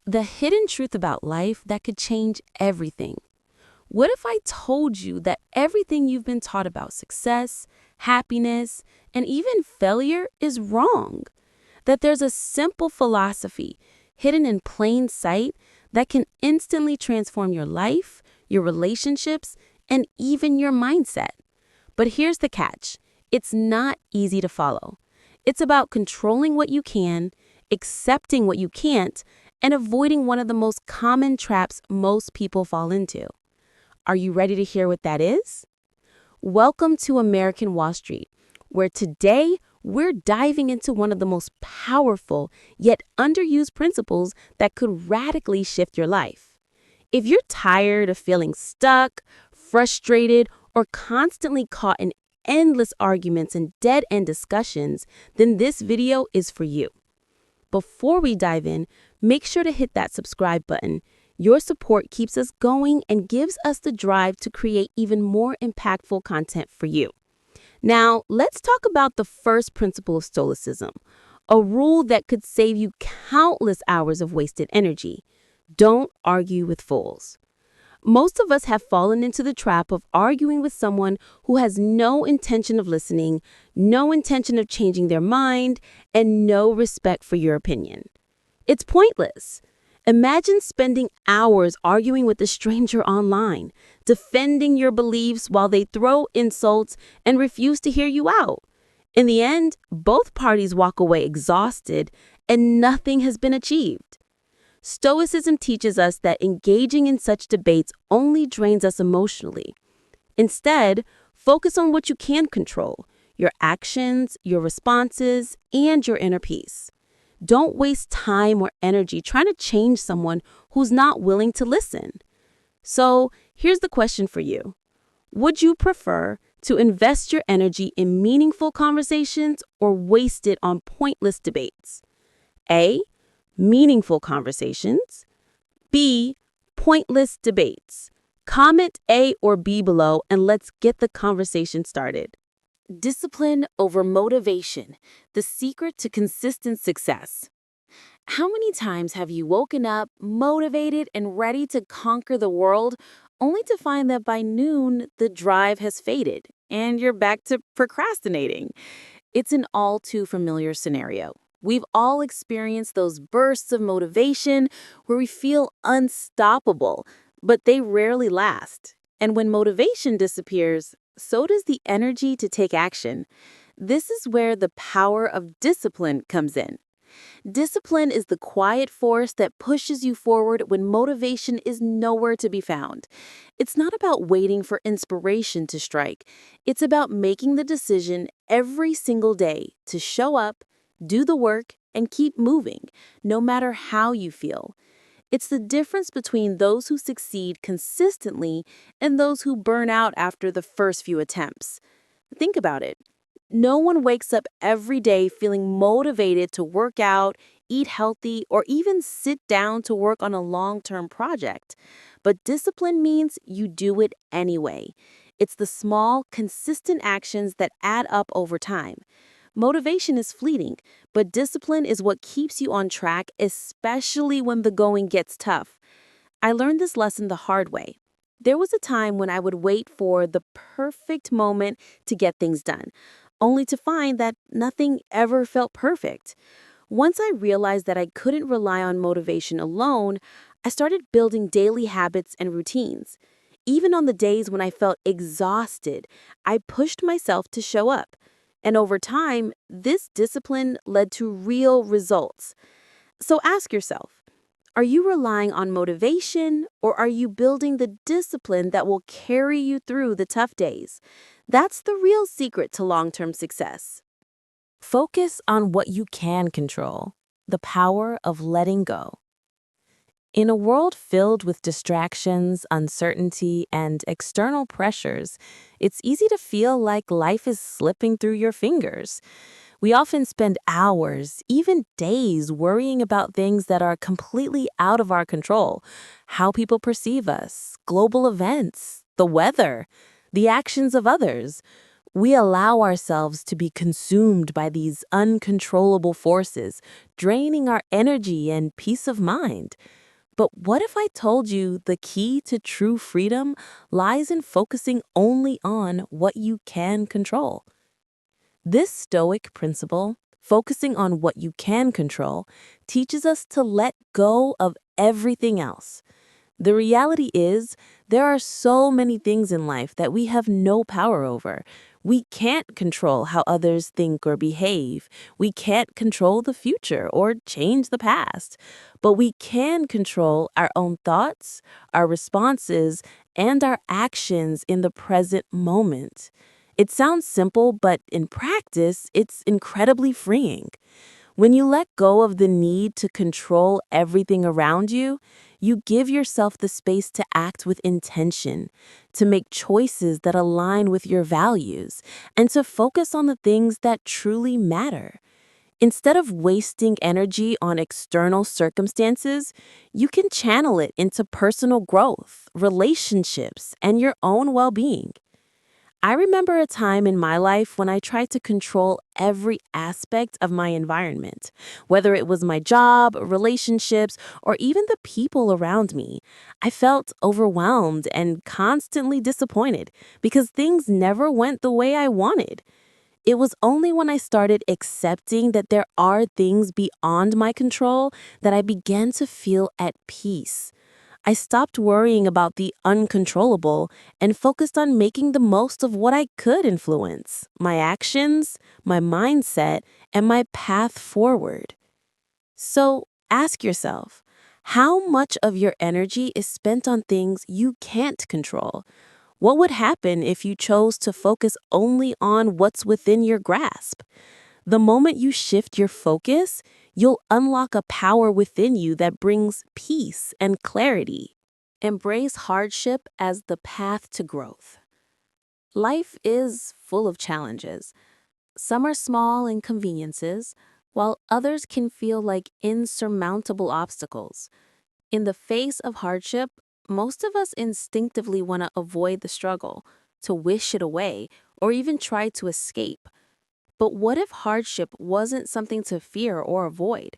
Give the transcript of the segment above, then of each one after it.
The hidden truth about life that could change everything. What if I told you that everything you've been taught about success, happiness, and even failure is wrong? That there's a simple philosophy hidden in plain sight that can instantly transform your life, your relationships, and even your mindset. But here's the catch. It's not easy to follow. It's about controlling what you can, accepting what you can't, and avoiding one of the most common traps most people fall into. Are you ready to hear what that is? Welcome to American Wall Street, where today we're diving into one of the most powerful yet underused principles that could radically shift your life. If you're tired of feeling stuck, frustrated, or constantly caught in endless arguments and dead-end discussions, then this video is for you. Before we dive in, make sure to hit that subscribe button. Your support keeps us going and gives us the drive to create even more impactful content for you. Now, let's talk about the first principle of Stoicism, a rule that could save you countless hours of wasted energy. Don't argue with fools. Most of us have fallen into the trap of arguing with someone who has no intention of listening, no intention of changing their mind, and no respect for your opinion. It's pointless. Imagine spending hours arguing with a stranger online, defending your beliefs while they throw insults and refuse to hear you out. In the end, both parties walk away exhausted and nothing has been achieved. Stoicism teaches us that engaging in such debates only drains us emotionally. Instead, focus on what you can control, your actions, your responses, and your inner peace. Don't waste time or energy trying to change someone who's not willing to listen. So, here's the question for you. Would you prefer to invest your energy in meaningful conversations or waste it on pointless debates? A. Meaningful conversations. B. Pointless debates. Comment A or B below and let's get the conversation started. Discipline over motivation, the secret to consistent success. How many times have you woken up motivated and ready to conquer the world, only to find that by noon the drive has faded and you're back to procrastinating? It's an all too familiar scenario. We've all experienced those bursts of motivation where we feel unstoppable, but they rarely last. And when motivation disappears, so does the energy to take action. This is where the power of discipline comes in. Discipline is the quiet force that pushes you forward when motivation is nowhere to be found. It's not about waiting for inspiration to strike. It's about making the decision every single day to show up, do the work, and keep moving, no matter how you feel. It's the difference between those who succeed consistently and those who burn out after the first few attempts. Think about it. No one wakes up every day feeling motivated to work out, eat healthy, or even sit down to work on a long-term project. But discipline means you do it anyway. It's the small, consistent actions that add up over time. Motivation is fleeting, but discipline is what keeps you on track, especially when the going gets tough. I learned this lesson the hard way. There was a time when I would wait for the perfect moment to get things done, only to find that nothing ever felt perfect. Once I realized that I couldn't rely on motivation alone, I started building daily habits and routines. Even on the days when I felt exhausted, I pushed myself to show up. And over time, this discipline led to real results. So ask yourself, are you relying on motivation or are you building the discipline that will carry you through the tough days? That's the real secret to long-term success. Focus on what you can control, the power of letting go. In a world filled with distractions, uncertainty, and external pressures, it's easy to feel like life is slipping through your fingers. We often spend hours, even days, worrying about things that are completely out of our control. How people perceive us, global events, the weather, the actions of others. We allow ourselves to be consumed by these uncontrollable forces, draining our energy and peace of mind. But what if I told you the key to true freedom lies in focusing only on what you can control? This Stoic principle, focusing on what you can control, teaches us to let go of everything else. The reality is, there are so many things in life that we have no power over. We can't control how others think or behave. We can't control the future or change the past. But we can control our own thoughts, our responses, and our actions in the present moment. It sounds simple, but in practice, it's incredibly freeing. When you let go of the need to control everything around you, you give yourself the space to act with intention, to make choices that align with your values, and to focus on the things that truly matter. Instead of wasting energy on external circumstances, you can channel it into personal growth, relationships, and your own well-being. I remember a time in my life when I tried to control every aspect of my environment, whether it was my job, relationships, or even the people around me. I felt overwhelmed and constantly disappointed because things never went the way I wanted. It was only when I started accepting that there are things beyond my control that I began to feel at peace. I stopped worrying about the uncontrollable and focused on making the most of what I could influence: my actions, my mindset, and my path forward. So ask yourself, how much of your energy is spent on things you can't control? What would happen if you chose to focus only on what's within your grasp? The moment you shift your focus, you'll unlock a power within you that brings peace and clarity. Embrace hardship as the path to growth. Life is full of challenges. Some are small inconveniences, while others can feel like insurmountable obstacles. In the face of hardship, most of us instinctively want to avoid the struggle, to wish it away, or even try to escape. But what if hardship wasn't something to fear or avoid?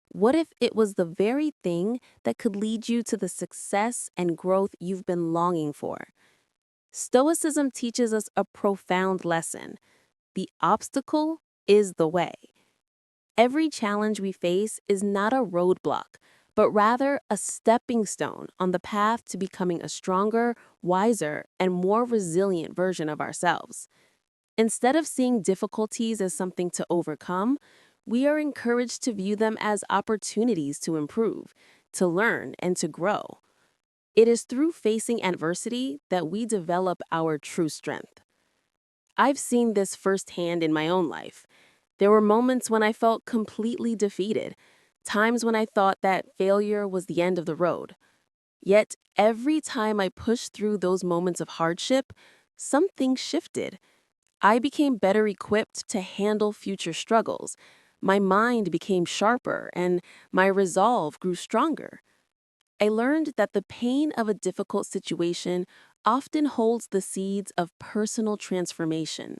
What if it was the very thing that could lead you to the success and growth you've been longing for? Stoicism teaches us a profound lesson. The obstacle is the way. Every challenge we face is not a roadblock, but rather a stepping stone on the path to becoming a stronger, wiser, and more resilient version of ourselves. Instead of seeing difficulties as something to overcome, we are encouraged to view them as opportunities to improve, to learn, and to grow. It is through facing adversity that we develop our true strength. I've seen this firsthand in my own life. There were moments when I felt completely defeated, times when I thought that failure was the end of the road. Yet, every time I pushed through those moments of hardship, something shifted. I became better equipped to handle future struggles. My mind became sharper and my resolve grew stronger. I learned that the pain of a difficult situation often holds the seeds of personal transformation.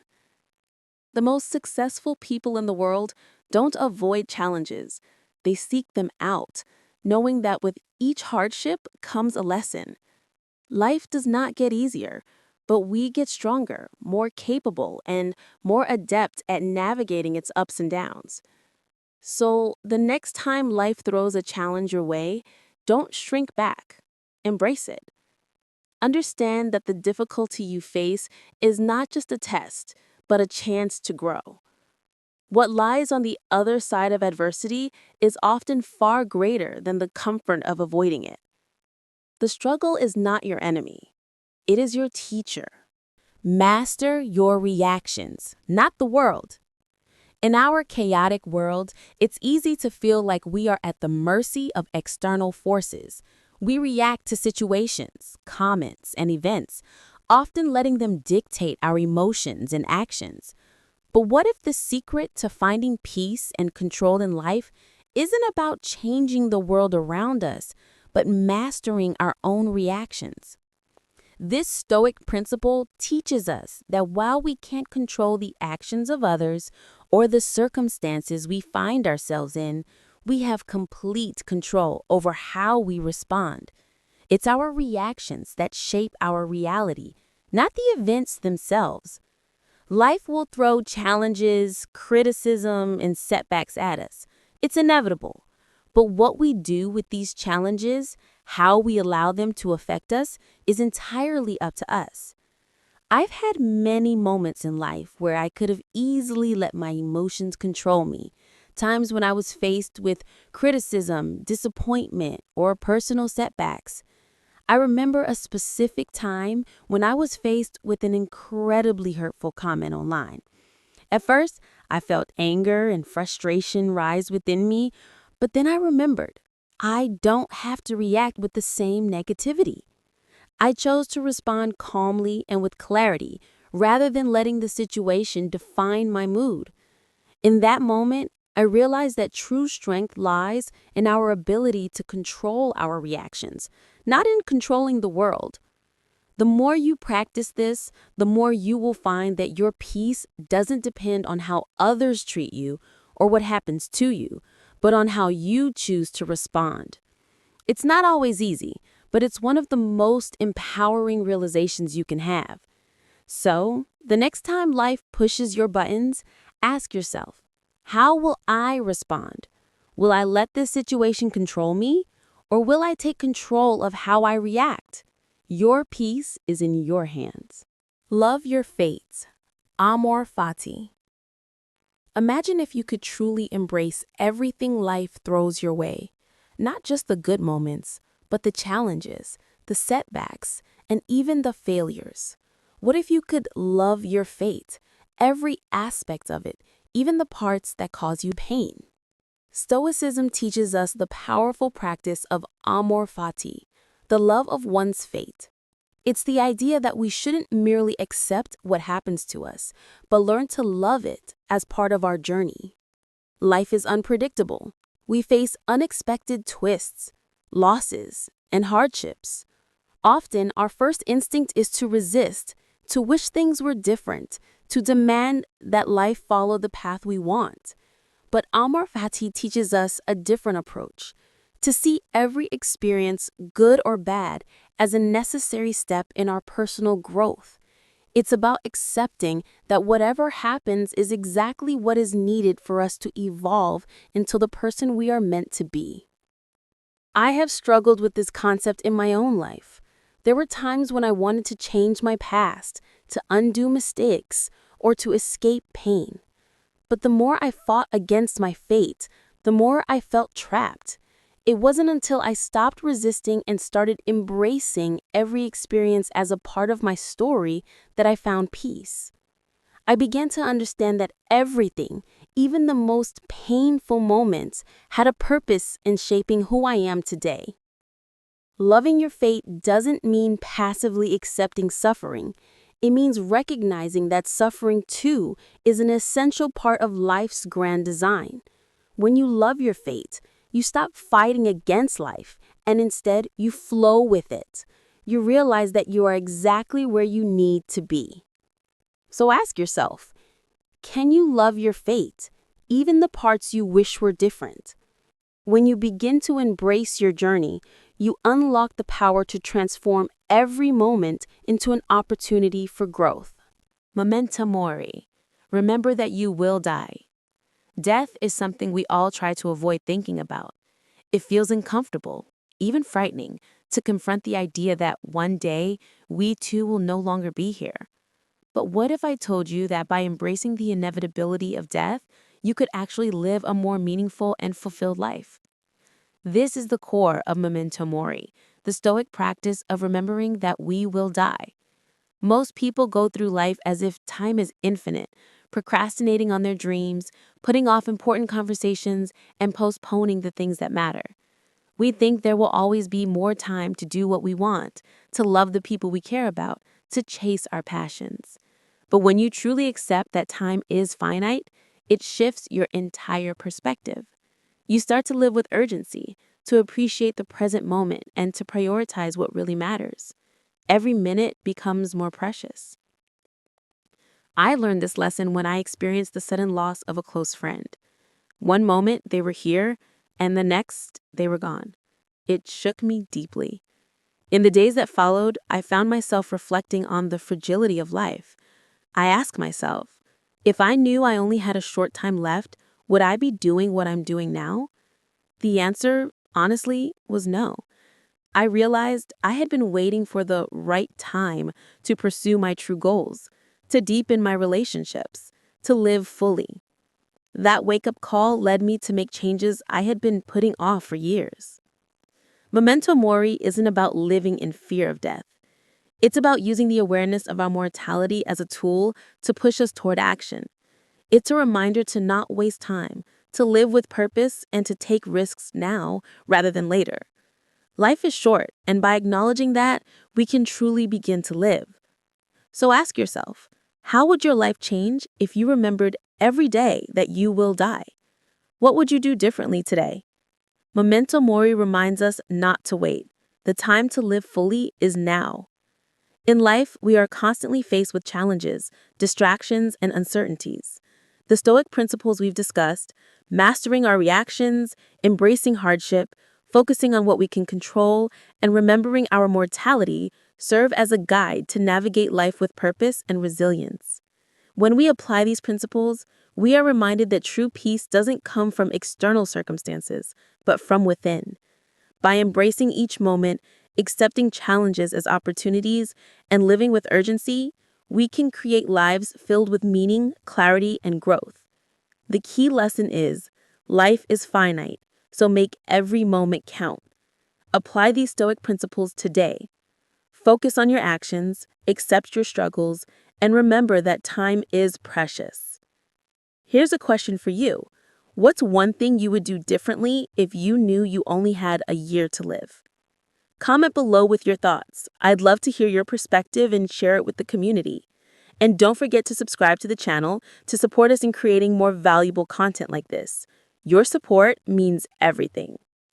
The most successful people in the world don't avoid challenges. They seek them out, knowing that with each hardship comes a lesson. Life does not get easier, but we get stronger, more capable, and more adept at navigating its ups and downs. So, the next time life throws a challenge your way, don't shrink back. Embrace it. Understand that the difficulty you face is not just a test, but a chance to grow. What lies on the other side of adversity is often far greater than the comfort of avoiding it. The struggle is not your enemy. It is your teacher. Master your reactions, not the world. In our chaotic world, it's easy to feel like we are at the mercy of external forces. We react to situations, comments, and events, often letting them dictate our emotions and actions. But what if the secret to finding peace and control in life isn't about changing the world around us, but mastering our own reactions? This Stoic principle teaches us that while we can't control the actions of others or the circumstances we find ourselves in, we have complete control over how we respond. It's our reactions that shape our reality, not the events themselves. Life will throw challenges, criticism, and setbacks at us. It's inevitable. But what we do with these challenges, how we allow them to affect us, is entirely up to us. I've had many moments in life where I could have easily let my emotions control me. Times when I was faced with criticism, disappointment, or personal setbacks. I remember a specific time when I was faced with an incredibly hurtful comment online. At first, I felt anger and frustration rise within me, but then I remembered I don't have to react with the same negativity. I chose to respond calmly and with clarity rather than letting the situation define my mood. In that moment, I realized that true strength lies in our ability to control our reactions, not in controlling the world. The more you practice this, the more you will find that your peace doesn't depend on how others treat you or what happens to you, but on how you choose to respond. It's not always easy, but it's one of the most empowering realizations you can have. So, the next time life pushes your buttons, ask yourself, how will I respond? Will I let this situation control me, or will I take control of how I react? Your peace is in your hands. Love your fate. Amor fati. Imagine if you could truly embrace everything life throws your way, not just the good moments, but the challenges, the setbacks, and even the failures. What if you could love your fate, every aspect of it, even the parts that cause you pain? Stoicism teaches us the powerful practice of amor fati, the love of one's fate. It's the idea that we shouldn't merely accept what happens to us, but learn to love it as part of our journey. Life is unpredictable. We face unexpected twists, losses, and hardships. Often, our first instinct is to resist, to wish things were different, to demand that life follow the path we want. But Amor Fati teaches us a different approach, to see every experience, good or bad, as a necessary step in our personal growth. It's about accepting that whatever happens is exactly what is needed for us to evolve into the person we are meant to be. I have struggled with this concept in my own life. There were times when I wanted to change my past, to undo mistakes, or to escape pain. But the more I fought against my fate, the more I felt trapped. It wasn't until I stopped resisting and started embracing every experience as a part of my story that I found peace. I began to understand that everything, even the most painful moments, had a purpose in shaping who I am today. Loving your fate doesn't mean passively accepting suffering. It means recognizing that suffering, too, is an essential part of life's grand design. When you love your fate, you stop fighting against life, and instead you flow with it. You realize that you are exactly where you need to be. So ask yourself, can you love your fate, even the parts you wish were different? When you begin to embrace your journey, you unlock the power to transform every moment into an opportunity for growth. Memento mori. Remember that you will die. Death is something we all try to avoid thinking about. It feels uncomfortable, even frightening, to confront the idea that one day we too will no longer be here. But what if I told you that by embracing the inevitability of death, you could actually live a more meaningful and fulfilled life? This is the core of memento mori, the Stoic practice of remembering that we will die. Most people go through life as if time is infinite, procrastinating on their dreams, putting off important conversations, and postponing the things that matter. We think there will always be more time to do what we want, to love the people we care about, to chase our passions. But when you truly accept that time is finite, it shifts your entire perspective. You start to live with urgency, to appreciate the present moment, and to prioritize what really matters. every minute becomes more precious. I learned this lesson when I experienced the sudden loss of a close friend. One moment they were here, and the next they were gone. It shook me deeply. In the days that followed, I found myself reflecting on the fragility of life. I asked myself, if I knew I only had a short time left, would I be doing what I'm doing now? The answer, honestly, was no. I realized I had been waiting for the right time to pursue my true goals, to deepen my relationships, to live fully. That wake-up call led me to make changes I had been putting off for years. Memento mori isn't about living in fear of death. It's about using the awareness of our mortality as a tool to push us toward action. It's a reminder to not waste time, to live with purpose, and to take risks now rather than later. Life is short, and by acknowledging that, we can truly begin to live. So ask yourself, how would your life change if you remembered every day that you will die? What would you do differently today? Memento mori reminds us not to wait. The time to live fully is now. In life, we are constantly faced with challenges, distractions, and uncertainties. The Stoic principles we've discussed, mastering our reactions, embracing hardship, focusing on what we can control, and remembering our mortality, serve as a guide to navigate life with purpose and resilience. When we apply these principles, we are reminded that true peace doesn't come from external circumstances, but from within. By embracing each moment, accepting challenges as opportunities, and living with urgency, we can create lives filled with meaning, clarity, and growth. The key lesson is, life is finite, so make every moment count. Apply these Stoic principles today. Focus on your actions, accept your struggles, and remember that time is precious. Here's a question for you. What's one thing you would do differently if you knew you only had a year to live? Comment below with your thoughts. I'd love to hear your perspective and share it with the community. And don't forget to subscribe to the channel to support us in creating more valuable content like this. Your support means everything.